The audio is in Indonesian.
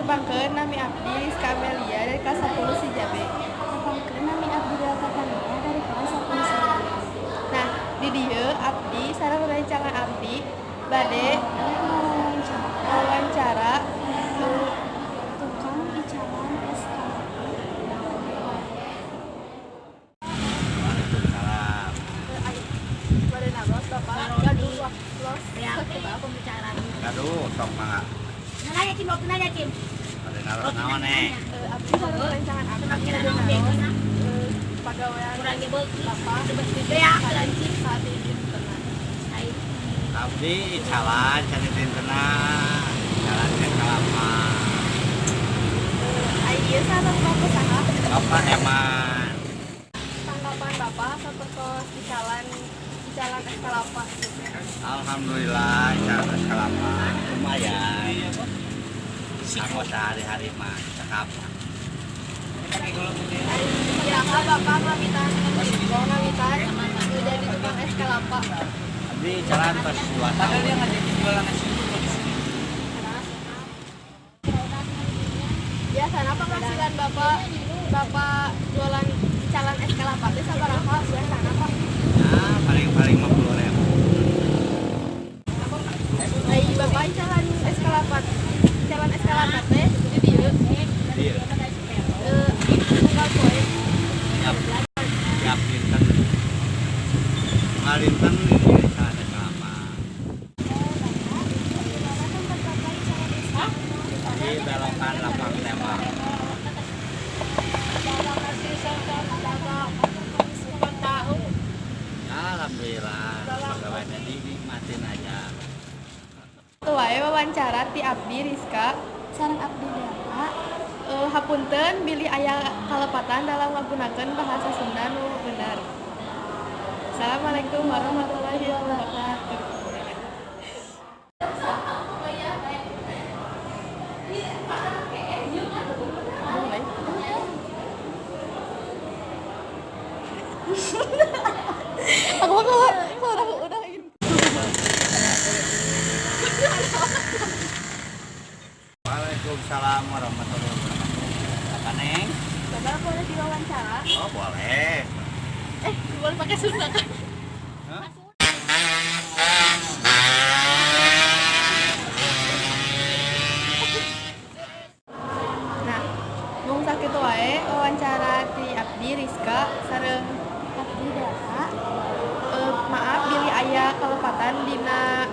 nepangkeun nami abdi Rizka Amelia dari kelas 10 si Jabe. Nepangkeun nami abdi Delta Tania dari kelas 10 C. Nah, di dieu abdi sareng rerencangan abdi bade wawancara Tukang icalan eskalator. Waalaikumsalam. bade nabos Bapak gaduh los Pembicaraan. Aduh, sok mah. Nanya Cim, waktu nanya Cim. Ada naruh naon nih? abdi sareng rerencangan abdi Kira-kira bade naon nabos beuna? pagawean Kurang gebel Bapak ya, lancip. saat ini tenang. Ayo. Abdi jalan cari tintena. Jalan ke Kalapa. Ieu sareng Bapak saha Bapak Eman. tanggapan Bapak sapertos di jalan Eskalapa. Alhamdulillah jalan ke Kalapa. Lumayan. Aku sehari-hari mah cakap. Kira Bapak ngamitan jadi tukang Eskalapa. Abdi jalan pas 2 tahun. Biasanya penghasilan Bapak jualan jalan Eskalapa teh sabaraha biasana Pak? Nah, paling-paling 50.000. Ai Bapak jalan Eskalapa teh di dieu Iya. tanggal poe Siap Linten. Ngalinten ini jalan ke Kalapa. Di belokan lapang tembak. Ya, alhamdulillah. Pegawainya dinikmatin aja. wae wawancara ti abdi Rizka Sareng abdi Delta. hapunten bilih aya kalepatan dalam menggunakan bahasa Sunda nu benar. Assalamualaikum warahmatullahi wabarakatuh. Aku kalau udah ini. Waalaikumsalam warahmatullahi wabarakatuh. Apa Neng? Bapak boleh diwawancara? Oh boleh. Boleh pakai Sunda kan? Hah? Nah, mung sakitu wae wawancara ti abdi Rizka sareng Abdi Delta. maaf bilih aya kalepatan dina